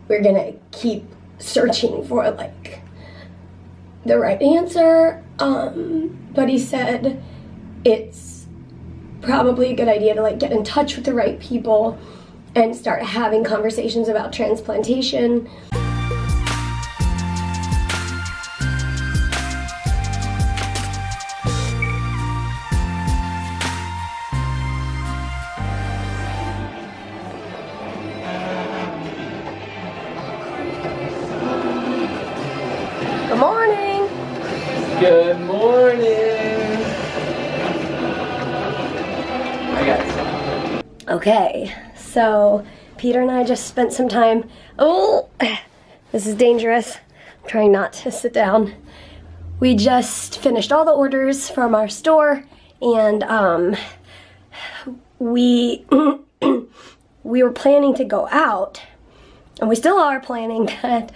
we're gonna keep searching for like the right answer. But he said it's probably a good idea to like get in touch with the right people and start having conversations about transplantation. Good morning. Good morning. I got some. Okay, so Peter and I just spent some time. Oh, this is dangerous. I'm trying not to sit down. We just finished all the orders from our store, and we we were planning to go out, and we still are planning that.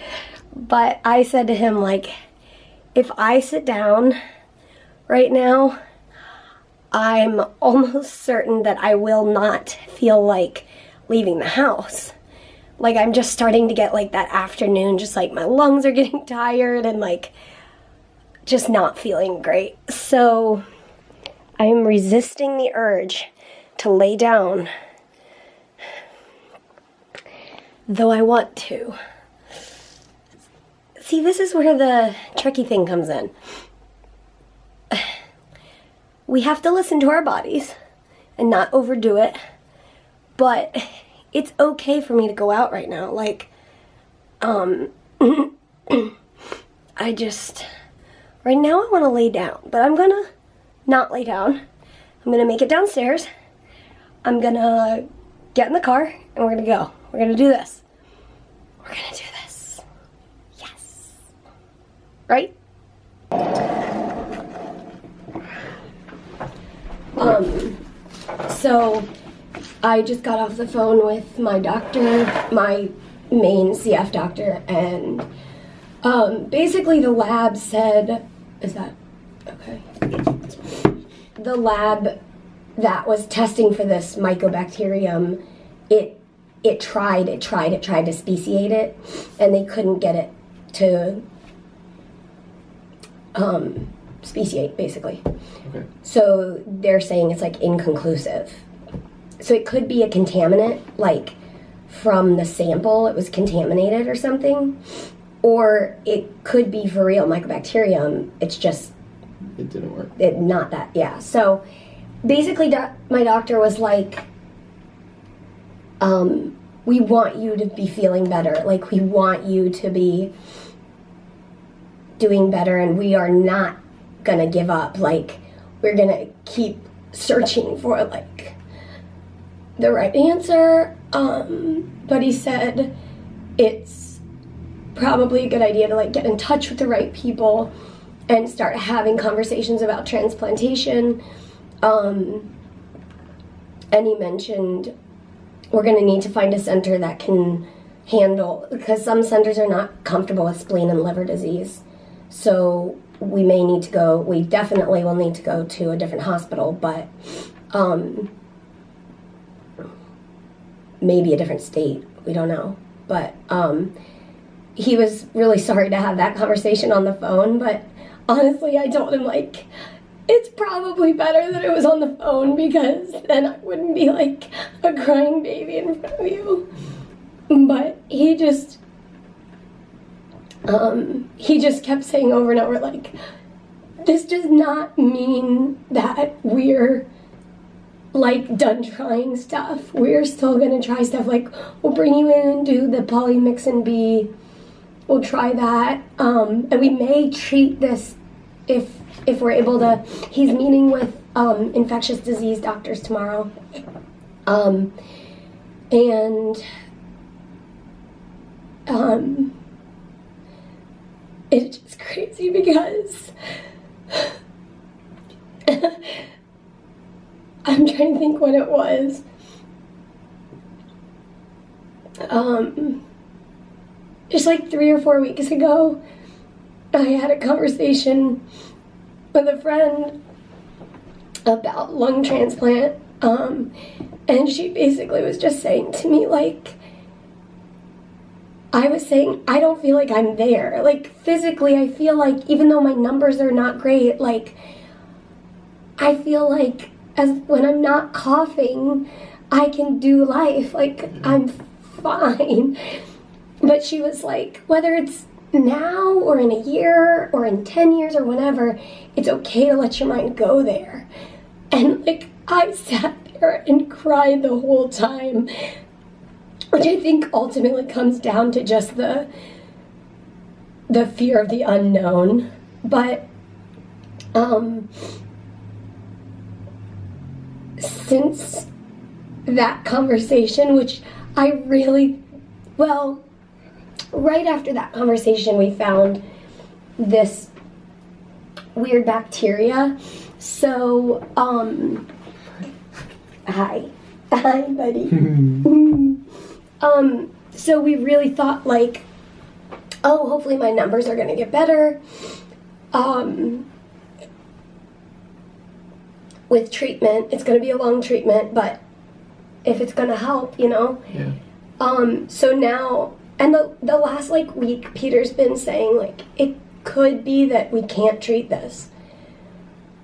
But I said to him, like, if I sit down right now, I'm almost certain that I will not feel like leaving the house. Like, I'm just starting to get like that afternoon, just like my lungs are getting tired and like just not feeling great. So I'm resisting the urge to lay down, though I want to. See, this is where the tricky thing comes in. We have to listen to our bodies and not overdo it, but it's okay for me to go out right now. Like, I just, right now I want to lay down, but I'm gonna not lay down. I'm gonna make it downstairs. I'm gonna get in the car and we're gonna go. We're gonna do this. We're gonna do this. Yes. Right? So I just got off the phone with my doctor, my main CF doctor, and basically the lab said, is that okay? The lab that was testing for this mycobacterium, it tried to speciate it, and they couldn't get it to speciate, basically. Okay. So they're saying it's like inconclusive. So it could be a contaminant, like from the sample, it was contaminated or something, or it could be for real mycobacterium. It's just it didn't work. Not that, yeah. So basically, my doctor was like, we want you to be feeling better. Like, we want you to be doing better, and we are not gonna give up. Like, we're gonna keep searching for like the right answer. But he said it's probably a good idea to like get in touch with the right people and start having conversations about transplantation. And he mentioned we're gonna need to find a center that can handle, because some centers are not comfortable with spleen and liver disease. So we may need to go, we definitely will need to go to a different hospital, but maybe a different state, we don't know. But he was really sorry to have that conversation on the phone, but honestly I told him like, it's probably better that it was on the phone, because then I wouldn't be like a crying baby in front of you. But he just kept saying over and over, like, this does not mean that we're like done trying stuff. We're still gonna try stuff. Like, we'll bring you in and do the polymyxin B. We'll try that, and we may treat this if we're able to. He's meeting with infectious disease doctors tomorrow, and it's just crazy because I'm trying to think when it was. Just like 3 or 4 weeks ago, I had a conversation with a friend about lung transplant, and she basically was just saying to me, like, I was saying, I don't feel like I'm there. Like, physically, I feel like, even though my numbers are not great, like, I feel like as when I'm not coughing, I can do life. Like, I'm fine. But she was like, whether it's now or in a year or in 10 years or whenever, it's okay to let your mind go there. And, like, I sat there and cried the whole time, which I think ultimately comes down to just the fear of the unknown. But since that conversation, which I really, well, right after that conversation, we found this weird bacteria. So, hi, buddy. So we really thought, like, oh, hopefully my numbers are gonna get better. With treatment, it's gonna be a long treatment, but if it's gonna help, you know. Yeah. So now, and the last like week, Peter's been saying like it could be that we can't treat this,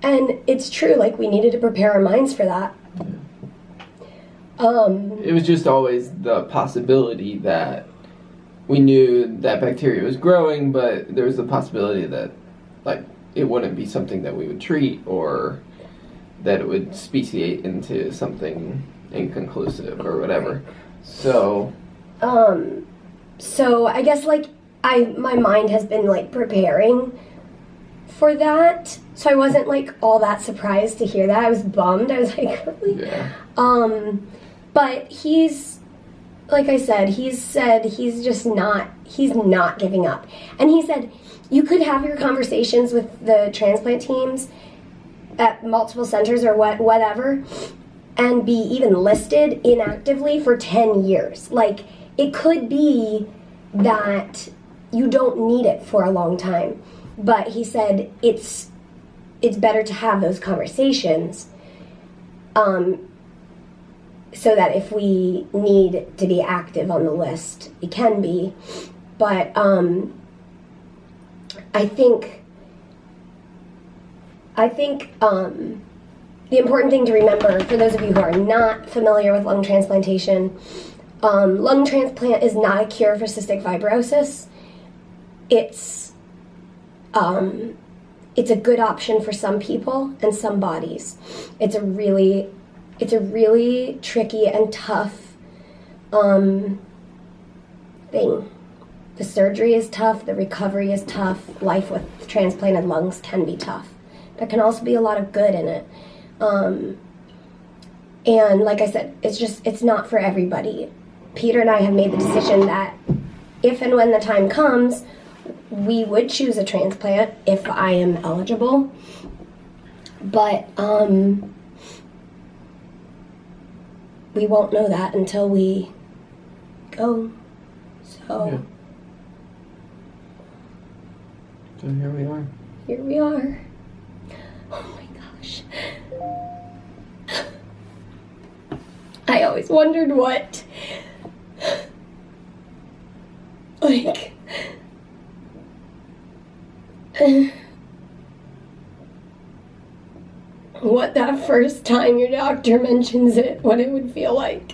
and it's true. Like we needed to prepare our minds for that. It was just always the possibility that we knew that bacteria was growing, but there was the possibility that, like, it wouldn't be something that we would treat, or that it would speciate into something inconclusive or whatever. So I guess like my mind has been like preparing for that, so I wasn't like all that surprised to hear that. I was bummed. I was like, really? yeah. But he's, like I said, he's said he's not giving up. And he said, you could have your conversations with the transplant teams at multiple centers or whatever, and be even listed inactively for 10 years. Like, it could be that you don't need it for a long time. But he said it's better to have those conversations, so that if we need to be active on the list, we can be. But I think the important thing to remember, for those of you who are not familiar with lung transplantation, lung transplant is not a cure for cystic fibrosis. It's a good option for some people and some bodies. It's a really tricky and tough thing. The surgery is tough, the recovery is tough, life with transplanted lungs can be tough. There can also be a lot of good in it. And like I said, it's not for everybody. Peter and I have made the decision that if and when the time comes, we would choose a transplant if I am eligible. But we won't know that until we go. So, Yeah. So here we are. Here we are. Oh my gosh. I always wondered what, like, what that first time your doctor mentions it, what it would feel like.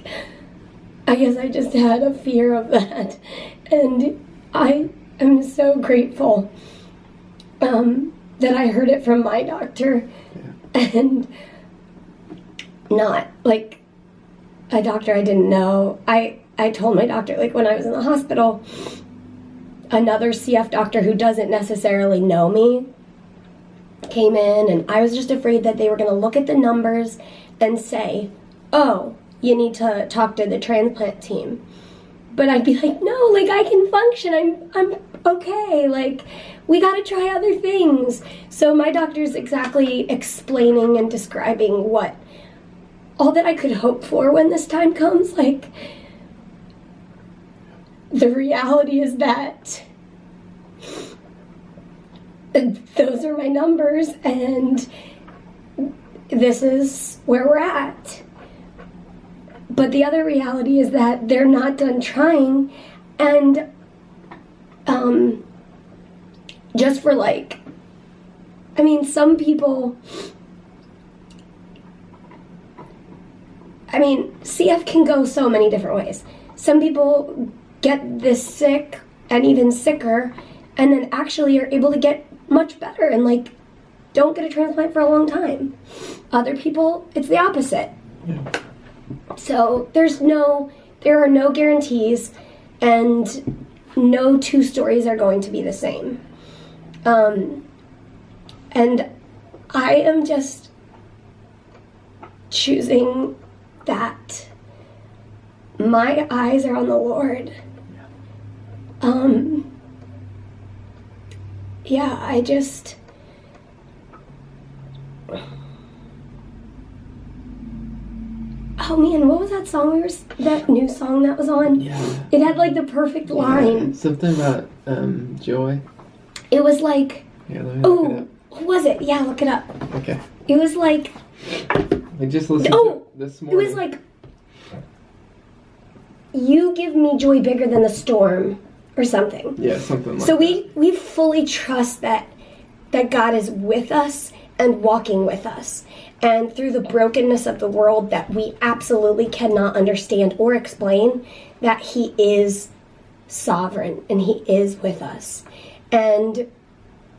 I guess I just had a fear of that. And I am so grateful that I heard it from my doctor, and not like a doctor I didn't know. I told my doctor, like when I was in the hospital, another CF doctor who doesn't necessarily know me came in, and I was just afraid that they were going to look at the numbers and say, oh, you need to talk to the transplant team. But I'd be like, no, like I can function, I'm okay, like we gotta try other things. So my doctor's exactly explaining and describing what all that I could hope for when this time comes. Like, the reality is that those are my numbers, and this is where we're at. But the other reality is that they're not done trying, and just for like, I mean, some people, I mean, CF can go so many different ways. Some people get this sick and even sicker and then actually are able to get much better and like don't get a transplant for a long time. Other people, it's the opposite. Yeah. So there are no guarantees, and no two stories are going to be the same. And I am just choosing that my eyes are on the Lord. Yeah, I just... Oh man, what was that song that new song that was on? Yeah. It had like the perfect line. Yeah. Something about joy. It was like, Yeah, let me look it oh, what was it? Yeah, look it up. up. Okay. It was like, I just listened Oh, to it this it morning. was like, you give me joy bigger than the storm, or something. Yeah, something like So that. we fully trust that God is with us and walking with us. And through the brokenness of the world that we absolutely cannot understand or explain, that He is sovereign and He is with us. And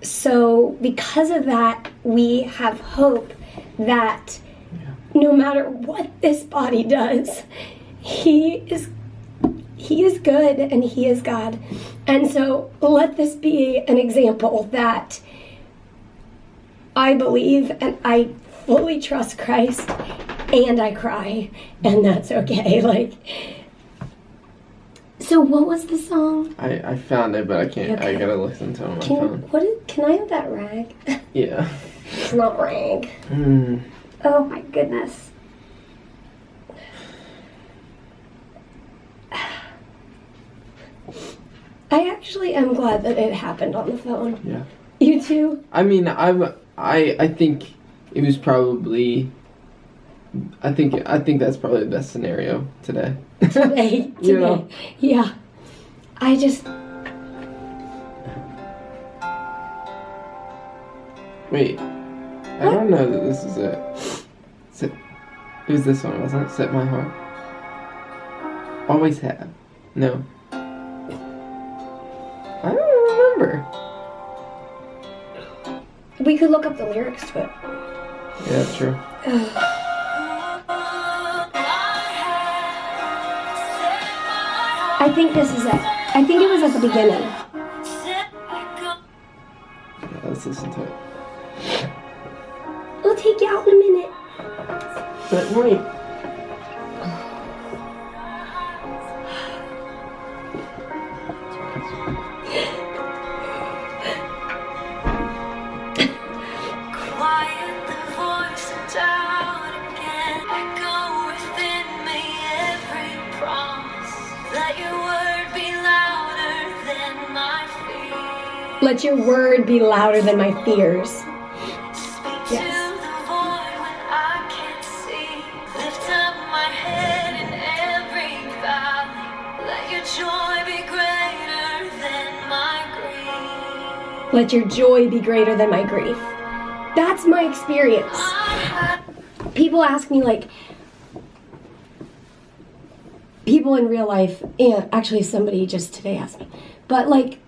so because of that, we have hope that no matter what this body does, He is good and He is God. And so let this be an example that I believe and I fully trust Christ, and I cry, and that's okay. Like, so what was the song? I found it, but I can't. I Okay. gotta listen to it on my phone. Can I have that rag? Yeah. It's not rag. Mm. Oh my goodness. I actually am glad that it happened on the phone. Yeah. You too? I mean, I think it was probably. I think that's probably the best scenario today. Today. You know? Yeah. I just... Wait, I don't know that this is it. It was this one, wasn't it? Set My Heart. Always have. No. I don't remember. We could look up the lyrics to it. Yeah, true. I think this is it. I think it was at the beginning. Yeah, let's listen to it. We'll take you out in a minute. But wait. Quiet the voice and doubt again. Echo within me every promise. Let your word be louder than my fears. Let your word be louder than my fears. Speak Yes. to the void when I can't see. Lift up my head in every valley. Let your joy be greater than my grief. Let your joy be greater than my grief. That's my experience. People ask me, like, people in real life, and actually somebody just today asked me, but like,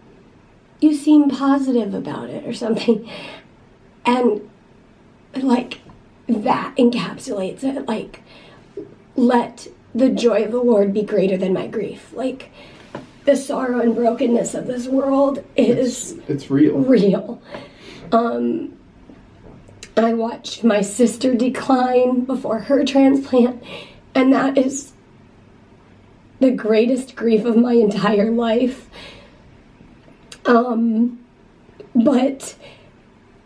you seem positive about it or something. And like, that encapsulates it. Like, let the joy of the Lord be greater than my grief. Like, the sorrow and brokenness of this world is It's real. real. I watched my sister decline before her transplant, and that is the greatest grief of my entire life. But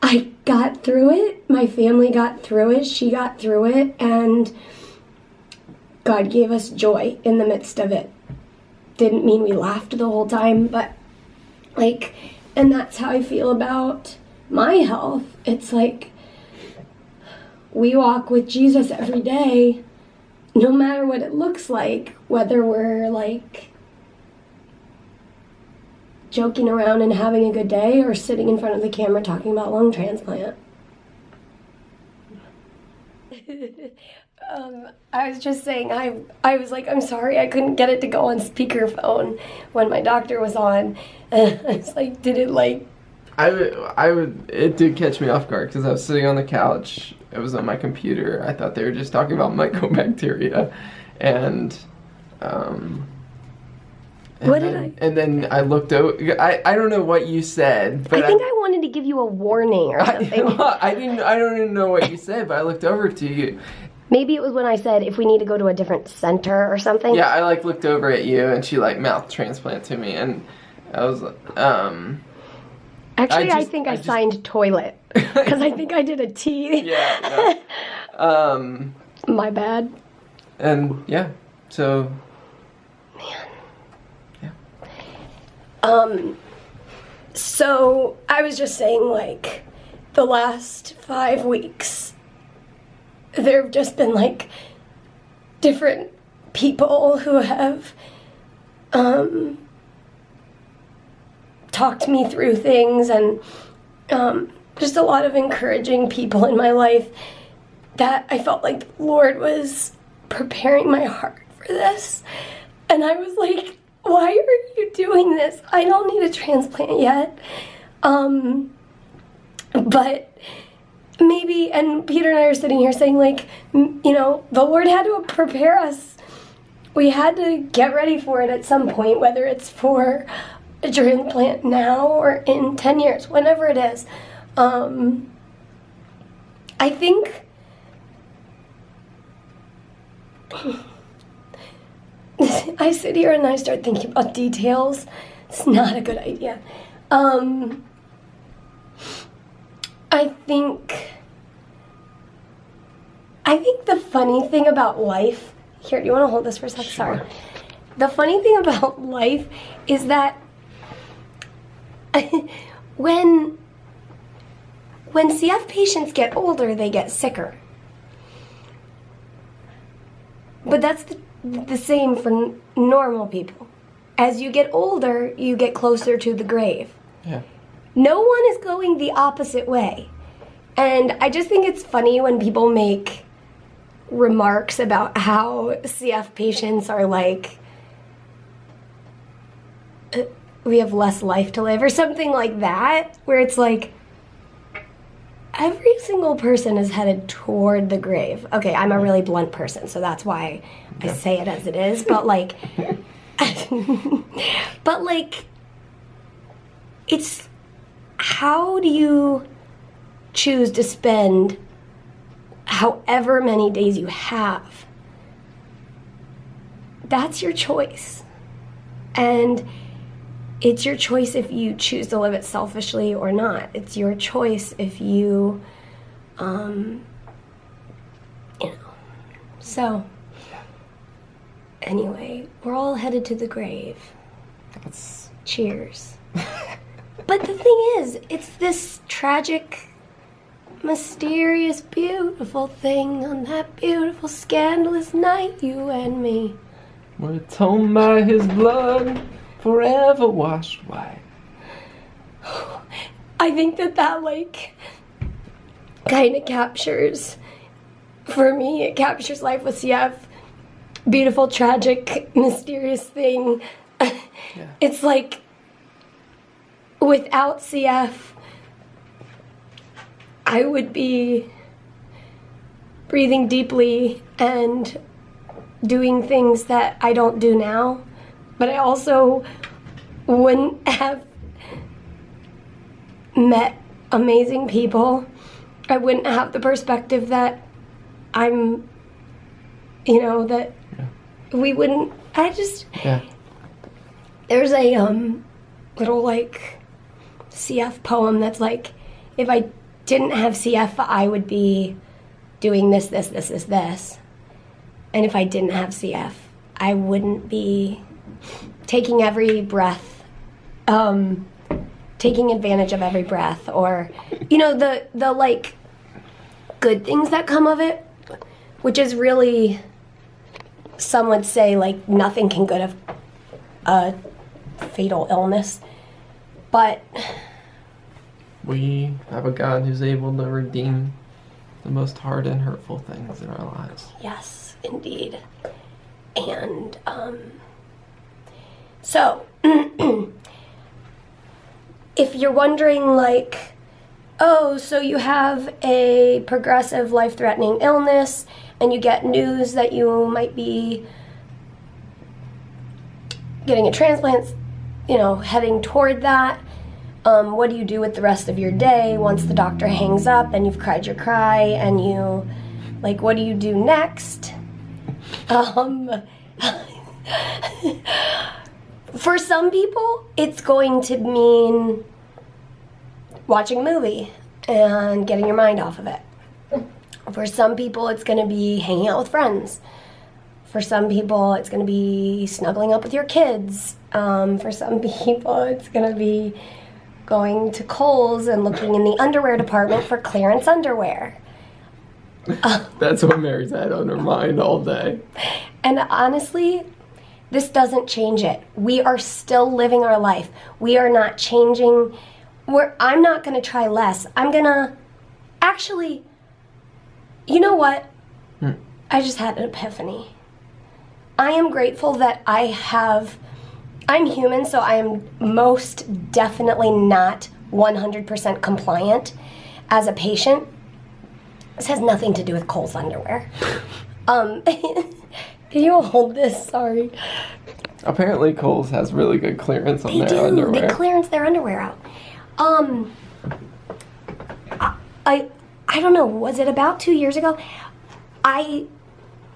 I got through it. My family got through it. She got through it, and God gave us joy in the midst of it. Didn't mean we laughed the whole time, but like, and that's how I feel about my health. It's like, we walk with Jesus every day, no matter what it looks like, whether we're like joking around and having a good day, or sitting in front of the camera talking about lung transplant. I was just saying, I was like, I'm sorry I couldn't get it to go on speakerphone when my doctor was on. And I was like, did it like... It did catch me off guard because I was sitting on the couch. It was on my computer. I thought they were just talking about mycobacteria, and And then I looked over. I don't know what you said, but I think I wanted to give you a warning or something. I don't even know what you said, but I looked over to you. Maybe it was when I said if we need to go to a different center or something. Yeah, I like looked over at you, and she like mouth transplant to me, and I was Actually, I think I signed toilet because I think I did a T. Yeah. My bad. And yeah, so. Man. Yeah. So I was just saying, like, the last 5 weeks, there have just been like different people who have talked me through things, and just a lot of encouraging people in my life that I felt like the Lord was preparing my heart for this. And I was like, why are you doing this? I don't need a transplant yet. But maybe, and Peter and I are sitting here saying, like, you know, the Lord had to prepare us. We had to get ready for it at some point, whether it's for a transplant now or in 10 years, whenever it is. I think I sit here and I start thinking about details. It's not a good idea. I think the funny thing about life, here, do you want to hold this for a second? Sure. Sorry. The funny thing about life is that when CF patients get older, they get sicker. But that's the same for normal people. As you get older, you get closer to the grave. Yeah. No one is going the opposite way. And I just think it's funny when people make remarks about how CF patients are like, we have less life to live, or something like that, where it's like, every single person is headed toward the grave. Okay, I'm a really blunt person, so that's why I say it as it is, but like, it's, how do you choose to spend however many days you have? That's your choice. And it's your choice if you choose to live it selfishly or not. It's your choice if you, you know. So, anyway, we're all headed to the grave. Cheers. But the thing is, it's this tragic, mysterious, beautiful thing on that beautiful, scandalous night, you and me. We're atoned by his blood, forever washed white. I think that like kind of captures, for me, it captures life with CF. Beautiful, tragic, mysterious thing. Yeah. It's like, without CF, I would be breathing deeply and doing things that I don't do now. But I also wouldn't have met amazing people. I wouldn't have the perspective that I'm, you know, that we wouldn't, there's a little like CF poem that's like, if I didn't have CF, I would be doing this. And if I didn't have CF, I wouldn't be taking every breath, taking advantage of every breath, or, you know, the like good things that come of it, which is really, some would say, like, nothing can good of a fatal illness. But we have a God who's able to redeem the most hard and hurtful things in our lives. yes, indeed. And so if you're wondering, like, oh, so you have a progressive life-threatening illness and you get news that you might be getting a transplant, heading toward that. What do you do with the rest of your day once the doctor hangs up and you've cried your cry and what do you do next? For some people, it's going to mean watching a movie and getting your mind off of it. For some people, it's going to be hanging out with friends. For some people, it's going to be snuggling up with your kids. For some people, it's going to be going to Kohl's and looking in the underwear department for clearance underwear. That's what Mary's had on her mind all day. And honestly, this doesn't change it. We are still living our life. We are not changing. I'm not going to try less. I'm going to actually, you know what? I just had an epiphany. I am grateful that I'm human, so I am most definitely not 100% compliant as a patient. This has nothing to do with Kohl's underwear. Can you hold this? Sorry. Apparently Kohl's has really good clearance on They their do. underwear. They clearance their underwear out. I don't know, was it about 2 years ago?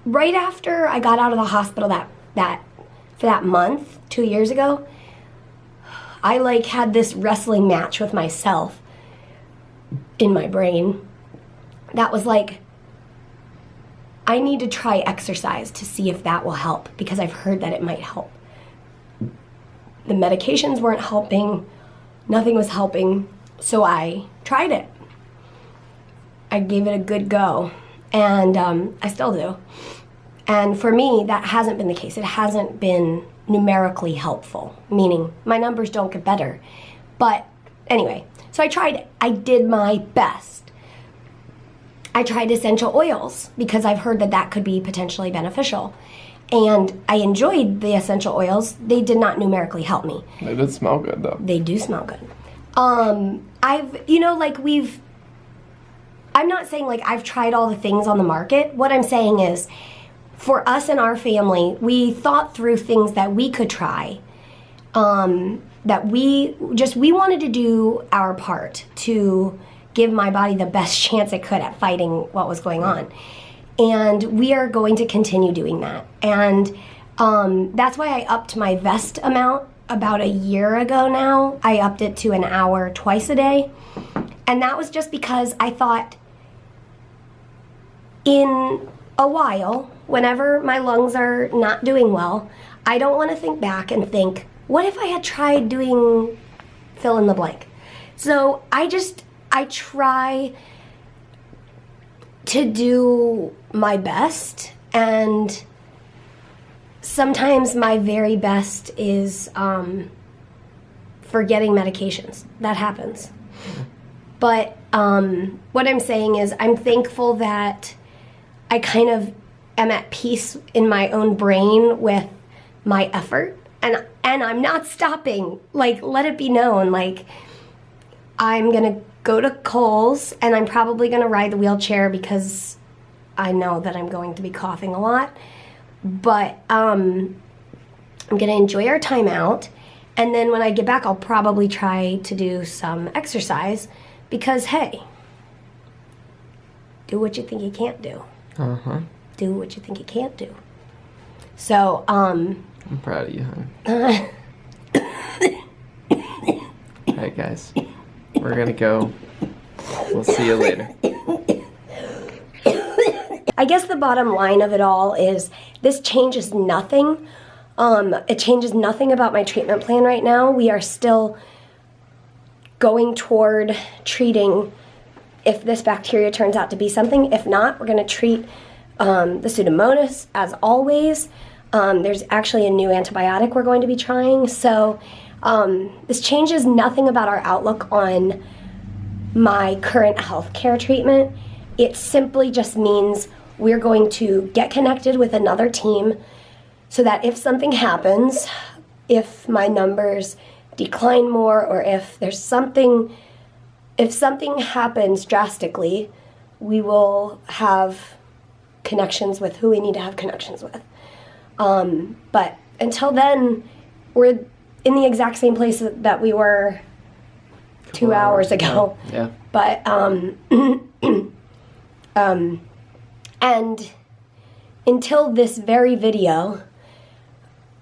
Right after I got out of the hospital for that month, 2 years ago, I had this wrestling match with myself in my brain that was I need to try exercise to see if that will help, because I've heard that it might help. The medications weren't helping, nothing was helping, so I tried it. I gave it a good go, and I still do. And for me, that hasn't been the case. It hasn't been numerically helpful, meaning my numbers don't get better. But anyway, so I tried it. I did my best. I tried essential oils because I've heard that could be potentially beneficial. And I enjoyed the essential oils. They did not numerically help me. They did smell good, though. They do smell good. I'm not saying I've tried all the things on the market. What I'm saying is, for us and our family, we thought through things that we could try. That we wanted to do our part to give my body the best chance it could at fighting what was going on. And we are going to continue doing that. And that's why I upped my vest amount about a year ago now. I upped it to an hour twice a day. And that was just because I thought, in a while, whenever my lungs are not doing well, I don't want to think back and think, what if I had tried doing fill in the blank? So I try to do my best, and sometimes my very best is forgetting medications. That happens. But what I'm saying is, I'm thankful that I kind of am at peace in my own brain with my effort, and I'm not stopping. Let it be known, I'm gonna go to Kohl's, and I'm probably gonna ride the wheelchair because I know that I'm going to be coughing a lot. But I'm gonna enjoy our time out, and then when I get back, I'll probably try to do some exercise, because hey, do what you think you can't do. Do what you think you can't do. So, I'm proud of you, hon. Hey, guys. We're gonna go. We'll see you later. I guess the bottom line of it all is this changes nothing. It changes nothing about my treatment plan right now. We are still going toward treating if this bacteria turns out to be something. If not, we're going to treat the Pseudomonas as always. There's actually a new antibiotic we're going to be trying. So This changes nothing about our outlook on my current healthcare treatment. It simply just means we're going to get connected with another team so that if something happens, if my numbers decline more, or if something happens drastically, we will have connections with who we need to have connections with. But until then, we're in the exact same place that we were 2 hours ago. Yeah. But and until this very video,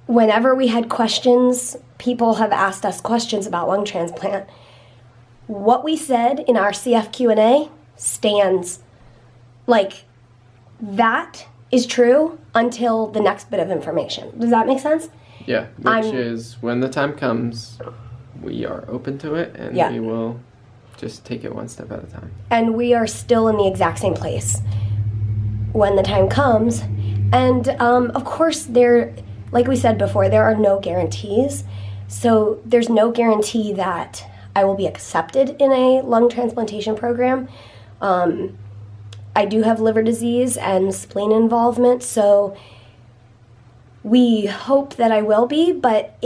whenever we had questions, people have asked us questions about lung transplant. What we said in our CF Q&A stands. Like, that is true until the next bit of information. Does that make sense? Yeah, which is when the time comes, we are open to it, and we will just take it one step at a time. And we are still in the exact same place when the time comes. And of course, like we said before, there are no guarantees. So there's no guarantee that I will be accepted in a lung transplantation program. I do have liver disease and spleen involvement, so we hope that I will be, but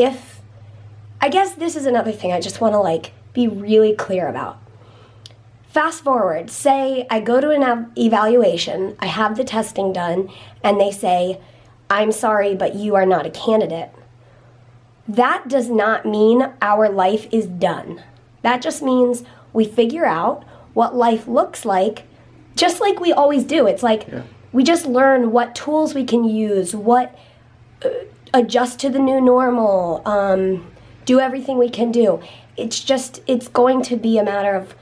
I guess this is another thing I just want to be really clear about. Fast forward, say I go to an evaluation, I have the testing done, and they say, I'm sorry, but you are not a candidate. That does not mean our life is done. That just means we figure out what life looks like, just like we always do. It's we just learn what tools we can use, what adjust to the new normal, do everything we can do. It's going to be a matter of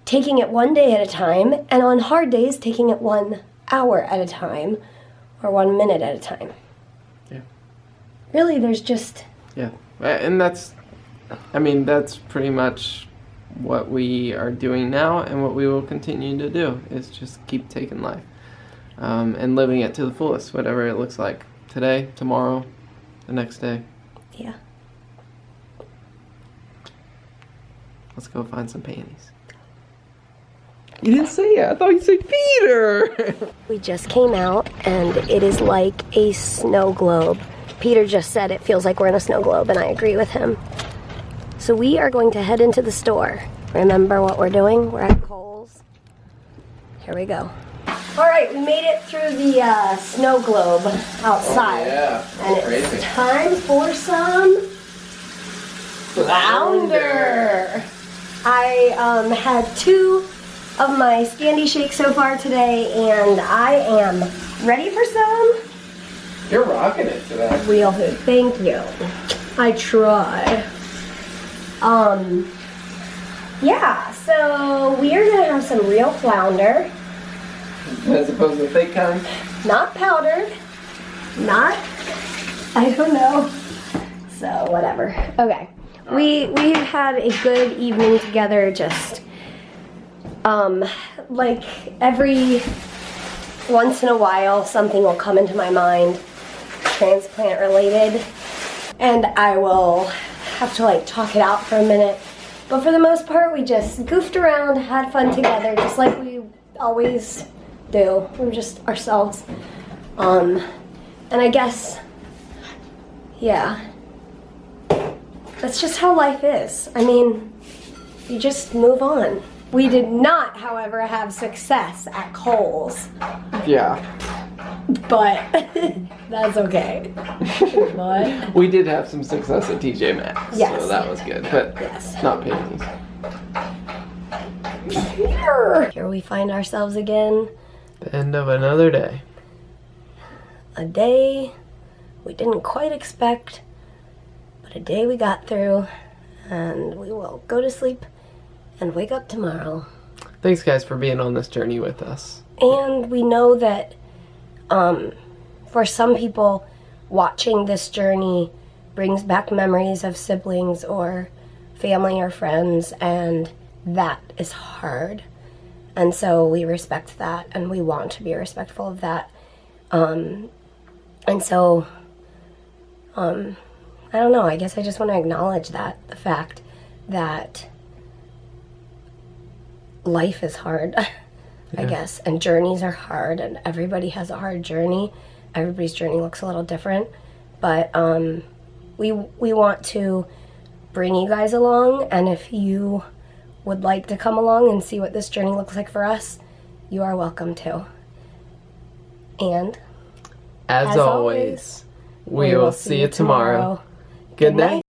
taking it one day at a time, and on hard days, taking it 1 hour at a time, or 1 minute at a time. Yeah. Really, there's just... Yeah, and that's pretty much what we are doing now, and what we will continue to do, is just keep taking life, and living it to the fullest, whatever it looks like. Today, tomorrow, the next day. Yeah. Let's go find some panties. You didn't say it. I thought you said Peter. We just came out, and it is like a snow globe. Peter just said it feels like we're in a snow globe, and I agree with him. So we are going to head into the store. Remember what we're doing? We're at Kohl's. Here we go. All right, we made it through the snow globe outside. Oh, yeah. And Crazy. it's time for some flounder. I had 2 of my Scandi shakes so far today, and I am ready for some You're rocking it today. real food. Thank you. I try. Yeah, so we are gonna have some real flounder. As opposed to the fake kind? Not powdered. Not, I don't know. So, whatever. Okay. We've had a good evening together, just, like, every once in a while, something will come into my mind, transplant related, and I will have to, talk it out for a minute. But for the most part, we just goofed around, had fun together, just like we always do. We're just ourselves. And I guess, yeah, that's just how life is. I mean, you just move on. We did not, however, have success at Kohl's, Yeah. but that's okay. But We did have some success at TJ Maxx, Yes. so that was good, but yes. not panties. Here we find ourselves again. The end of another day. A day we didn't quite expect, but a day we got through, and we will go to sleep and wake up tomorrow. Thanks, guys, for being on this journey with us. And we know that for some people, watching this journey brings back memories of siblings or family or friends, and that is hard. And so we respect that, and we want to be respectful of that. And so, I don't know, I guess I just want to acknowledge that, the fact that life is hard, I guess, and journeys are hard, and everybody has a hard journey. Everybody's journey looks a little different, but we want to bring you guys along, and if you would like to come along and see what this journey looks like for us, you are welcome to. And As always, we will see you tomorrow. Good night.